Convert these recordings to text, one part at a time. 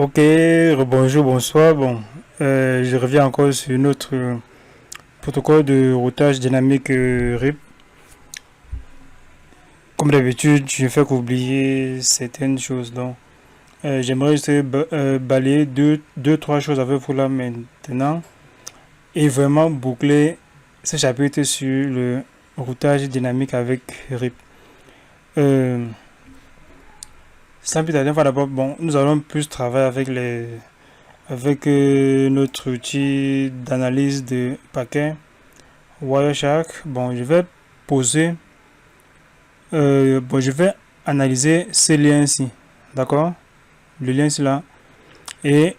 Ok, bonjour, bonsoir. Bon, je reviens encore sur notre protocole de routage dynamique RIP. Comme d'habitude, je fais qu'oublier certaines choses. Donc, j'aimerais juste balayer trois choses avec vous là maintenant et vraiment boucler ce chapitre sur le routage dynamique avec RIP. Euh, Sans plus tarder, d'abord, bon, nous allons plus travailler avec notre outil d'analyse de paquets Wireshark. Bon, je vais analyser ce lien-ci, d'accord? Le lien ici là, et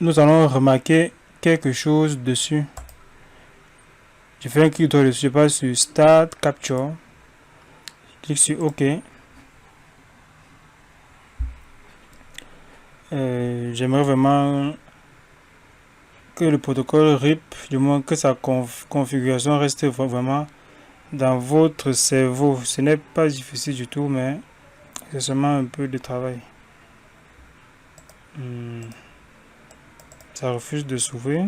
nous allons remarquer quelque chose dessus. Je fais un clic droit dessus, je passe sur Start Capture, je clique sur OK. J'aimerais vraiment que le protocole RIP, du moins que sa configuration reste vraiment dans votre cerveau. Ce n'est pas difficile du tout, mais c'est seulement un peu de travail. Ça refuse de s'ouvrir.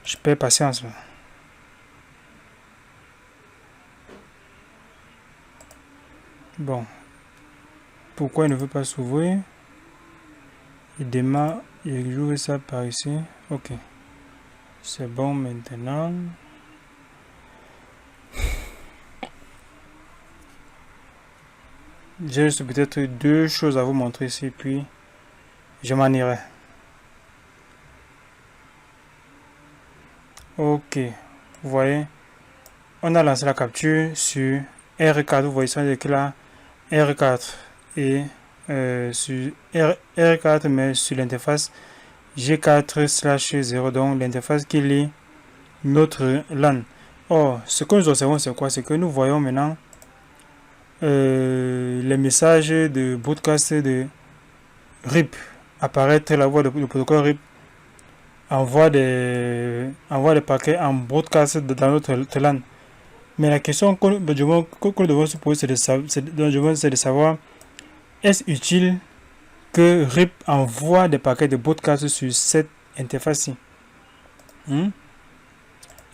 Je perds patience là. Bon, pourquoi il ne veut pas s'ouvrir? Il démarre, il joue ça par ici. Ok, c'est bon maintenant. J'ai juste peut-être deux choses à vous montrer ici, puis je m'en irai. Ok, vous voyez, on a lancé la capture sur R4. Vous voyez ça que là, R4 et sur R4, mais sur l'interface G4/0, donc l'interface qui lie notre LAN. Or, ce que nous observons, c'est quoi? C'est que nous voyons maintenant les messages de broadcast de RIP apparaître. La voix du protocole RIP envoie des paquets en broadcast dans notre LAN. Mais la question que nous devons se poser, c'est de savoir, est-ce utile que RIP envoie des paquets de broadcast sur cette interface-ci?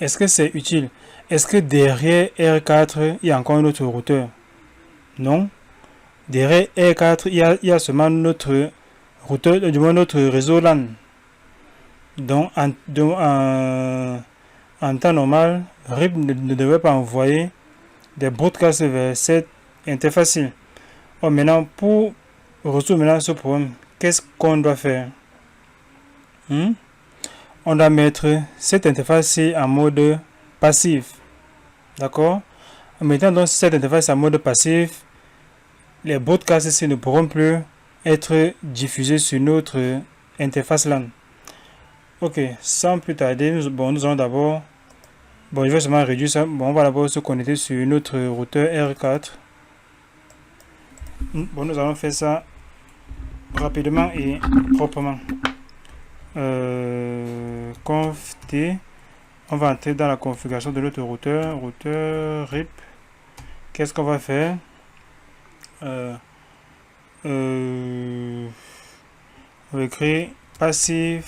Est-ce que c'est utile? Est-ce que derrière R4, il y a encore un autre routeur? Non. Derrière R4, il y a seulement notre routeur, du moins notre réseau LAN. Donc, en temps normal, RIP ne devrait pas envoyer des broadcasts vers cette interface-ci. Oh, maintenant, pour résoudre maintenant ce problème, qu'est-ce qu'on doit faire? On doit mettre cette interface-ci en mode passif. D'accord? En mettant donc cette interface en mode passif, les broadcasts ne pourront plus être diffusés sur notre interface LAN. Ok, sans plus tarder, nous allons d'abord. Bon, je vais seulement réduire ça. Bon, on va d'abord se connecter sur notre routeur R4. Bon, nous allons faire ça rapidement et proprement. Conf T. On va entrer dans la configuration de notre routeur RIP. Qu'est-ce qu'on va faire? On va créer passive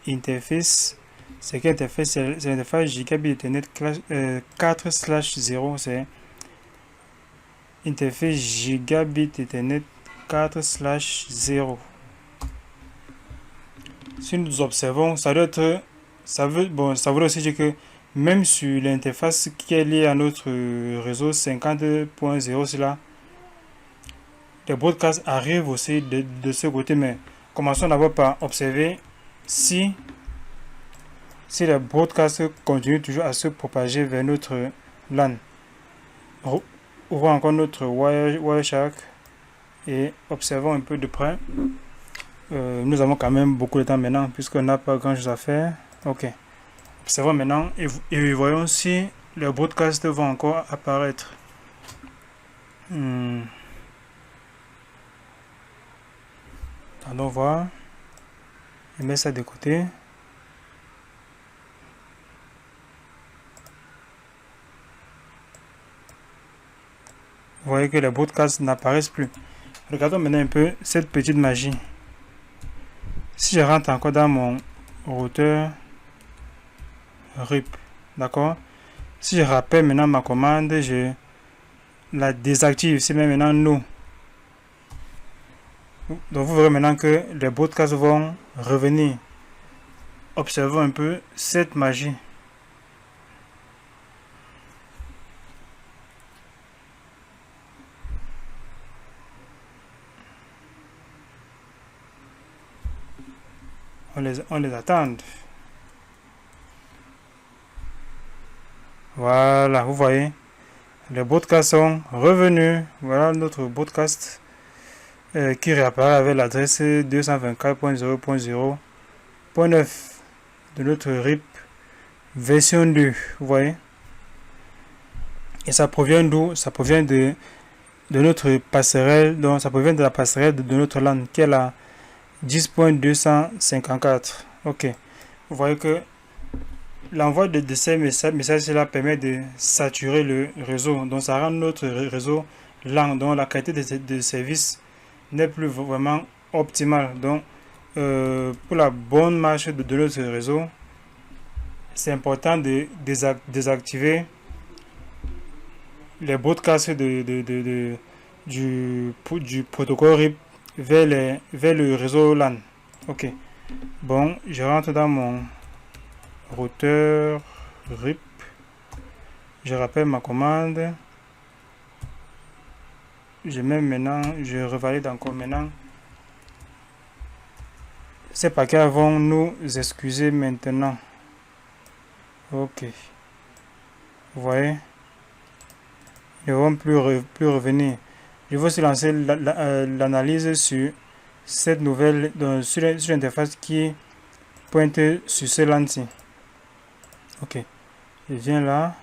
interface. C'est quelle interface? C'est l'interface Gigabit Ethernet 4/0. C'est interface Gigabit Ethernet 4/0. Si nous observons, ça doit être, ça veut aussi dire que même sur l'interface qui est liée à notre réseau 50.0, cela, les broadcasts arrivent aussi de ce côté, mais commençons d'abord par observer si les broadcasts continuent toujours à se propager vers notre LAN. Ouvrons encore notre Wireshark et observons un peu de près. Nous avons quand même beaucoup de temps maintenant puisqu'on n'a pas grand chose à faire. Ok. Observons maintenant et voyons si les broadcasts vont encore apparaître. Attendons voir. Je mets ça de côté. Vous voyez que les broadcasts n'apparaissent plus. Regardons maintenant un peu cette petite magie. Si je rentre encore dans mon routeur RIP, d'accord? Si je rappelle maintenant ma commande, je la désactive. C'est maintenant non. Donc vous verrez maintenant que les broadcasts vont revenir. Observons un peu cette magie. On les attend. Voilà, vous voyez. Les broadcasts sont revenus. Voilà notre broadcast qui réapparaît avec l'adresse 224.0.0.9 de notre RIP version 2. Vous voyez. Et ça provient d'où? Ça provient de notre passerelle. Donc ça provient de la passerelle de notre LAN qui est la 10.254. Ok. Vous voyez que l'envoi de ces messages-là permet de saturer le réseau. Donc ça rend notre réseau lent. Donc la qualité de service n'est plus vraiment optimale. Donc pour la bonne marche de notre réseau, c'est important de désactiver les broadcasts du protocole RIP vers le réseau LAN. Ok. Bon, je rentre dans mon routeur RIP. Je rappelle ma commande. Je mets maintenant, je revalide encore maintenant. Ces paquets vont nous excuser maintenant. Ok. Vous voyez, ils ne vont plus revenir. Je vais aussi lancer l'analyse sur cette nouvelle, sur l'interface qui pointe sur ce LAN-ci. Ok. Je viens là.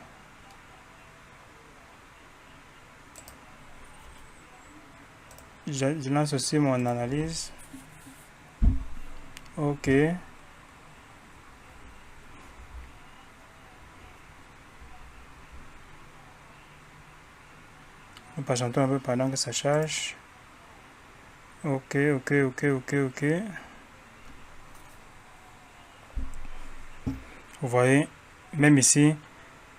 Je lance aussi mon analyse. Ok. Nous patientons un peu pendant que ça charge. Ok. Vous voyez, même ici,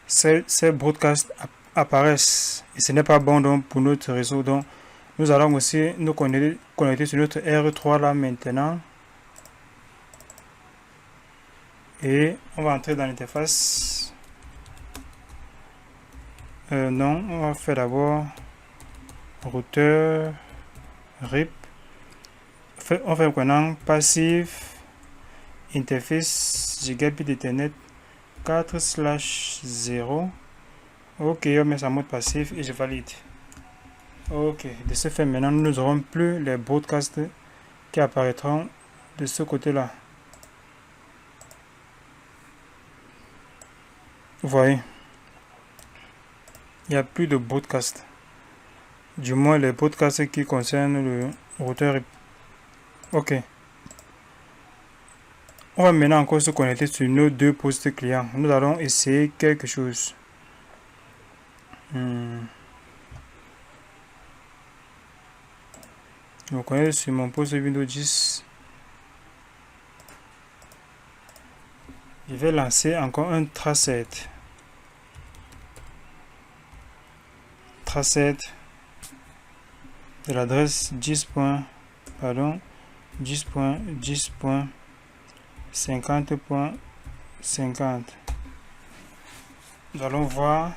ces broadcasts apparaissent. Et ce n'est pas bon donc, pour notre réseau. Donc, nous allons aussi nous connecter sur notre R3 là maintenant. Et on va entrer dans l'interface. Non, on va faire d'abord routeur RIP. On fait maintenant passif interface gigabit Ethernet 4/0. Ok, on met ça en mode passif et je valide. Ok, de ce fait maintenant nous n'aurons plus les broadcasts qui apparaîtront de ce côté là. Vous voyez, il n'y a plus de broadcast. Du moins les broadcasts qui concernent le routeur RIP. Ok. On va maintenant encore se connecter sur nos deux postes clients. Nous allons essayer quelque chose. Je me connecte sur mon poste Windows 10. Je vais lancer encore un tracet. Tracet de l'adresse 10.10.50.50. Nous allons voir.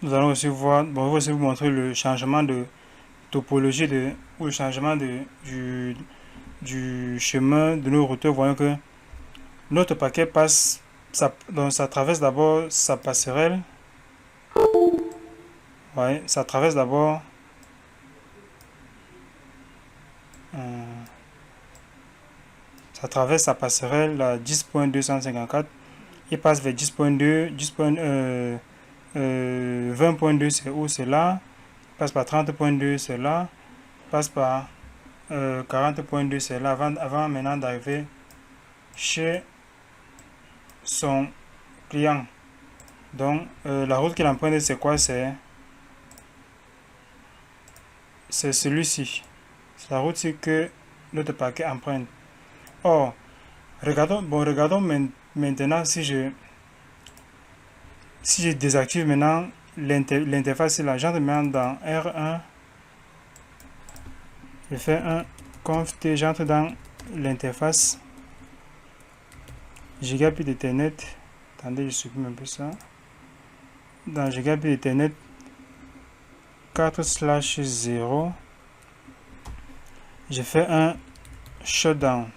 Nous allons aussi voir, bon, je vais aussi vous montrer le changement de topologie ou le changement du chemin de nos routeurs. Voyons que notre paquet passe, donc ça traverse d'abord sa passerelle. Ouais, ça traverse d'abord sa passerelle, la 10.254. Il passe vers 10.2, 20.2, c'est où? C'est là. Il passe par 30.2, c'est là. passe par 40.2, c'est là avant maintenant d'arriver chez son client. Donc la route qu'il emprunte, c'est quoi? C'est celui-ci. C'est la route que notre paquet emprunte. Or, regardons maintenant si je désactive maintenant l'interface là. J'entre maintenant dans R1. Je fais un conf t, j'entre dans l'interface gigabit Ethernet. Attendez, je supprime un peu ça. Dans gigabit Ethernet 4/0, je fais un shutdown.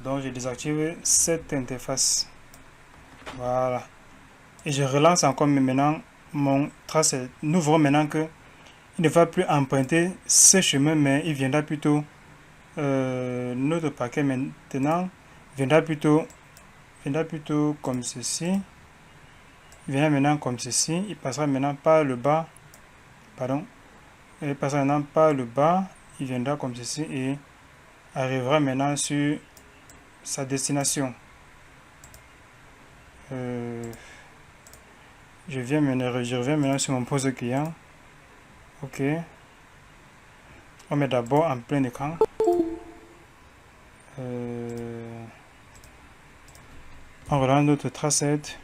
Donc je désactive cette interface. Voilà. Et je relance encore maintenant mon tracé. Nous verrons maintenant que il ne va plus emprunter ce chemin, mais il viendra plutôt notre paquet maintenant viendra plutôt comme ceci. Il viendra maintenant comme ceci. Il passera maintenant par le bas. Pardon. Il passera maintenant par le bas. Il viendra comme ceci et arrivera maintenant sur sa destination. Je reviens maintenant sur mon poste client. Ok. On met d'abord en plein écran. On relance notre tracette.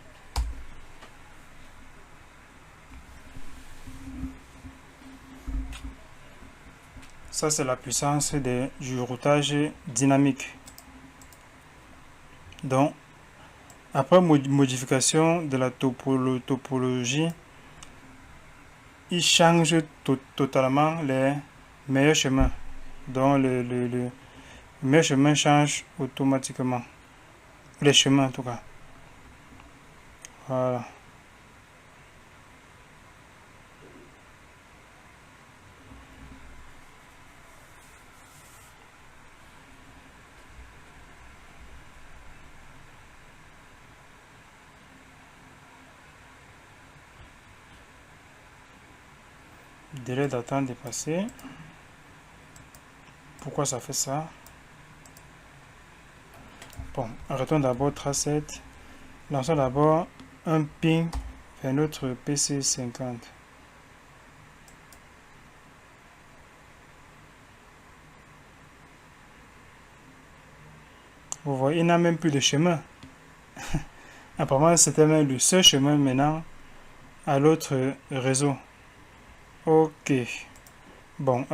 Ça, c'est la puissance du routage dynamique. Donc, après modification de la topologie, il change totalement les meilleurs chemins. Donc, le meilleur chemin change automatiquement. Les chemins, en tout cas. Voilà. Délai d'attente dépassé. Pourquoi ça fait ça? Bon, arrêtons d'abord tracette. Lançons d'abord un ping vers notre PC50. Vous voyez, il n'a même plus de chemin. Apparemment, c'était même le seul chemin maintenant à l'autre réseau. Ok. Bon,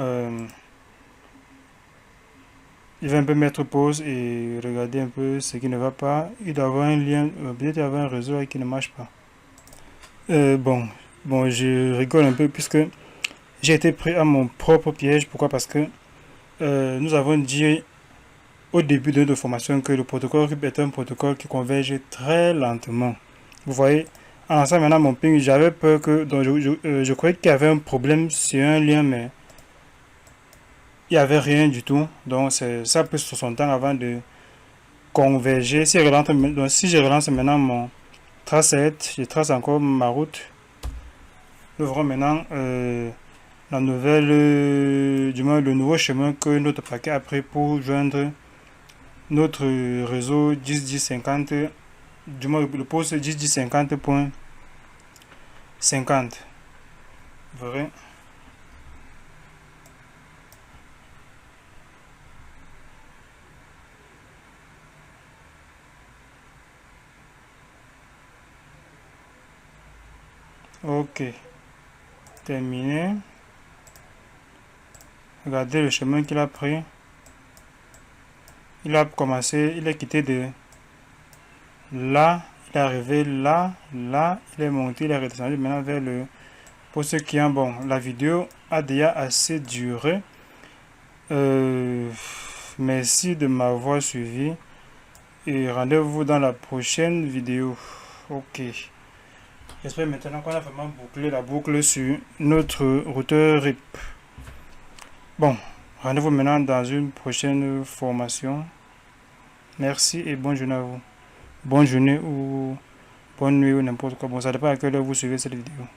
il va un peu mettre pause et regarder un peu ce qui ne va pas. Il doit avoir un lien, peut-être y avoir un réseau qui ne marche pas. Bon, je rigole un peu puisque j'ai été pris à mon propre piège. Pourquoi? Parce que nous avons dit au début de notre formation que le protocole RIP est un protocole qui converge très lentement. Vous voyez, en lançant maintenant mon ping, j'avais peur que... Donc je croyais qu'il y avait un problème sur un lien, mais il n'y avait rien du tout. Donc ça peut sur son temps avant de converger. Si je relance maintenant mon tracette, je trace encore ma route. Nous verrons maintenant la nouvelle, du moins le nouveau chemin que notre paquet a pris pour joindre notre réseau 10.10.50, du moins le poste 10.10.50.50. Vous verrez. Ok. Terminé. Regardez le chemin qu'il a pris. Il a commencé, il est quitté de là, il est arrivé là, il est monté, il est redescendu maintenant vers le poste client. Bon, la vidéo a déjà assez duré. Merci de m'avoir suivi et rendez-vous dans la prochaine vidéo. Ok. J'espère maintenant qu'on a vraiment bouclé la boucle sur notre routeur RIP. Bon, rendez-vous maintenant dans une prochaine formation. Merci et bonne journée à vous. Bonne journée ou bonne nuit ou n'importe quoi. Bon, ça dépend à quelle heure vous suivez cette vidéo.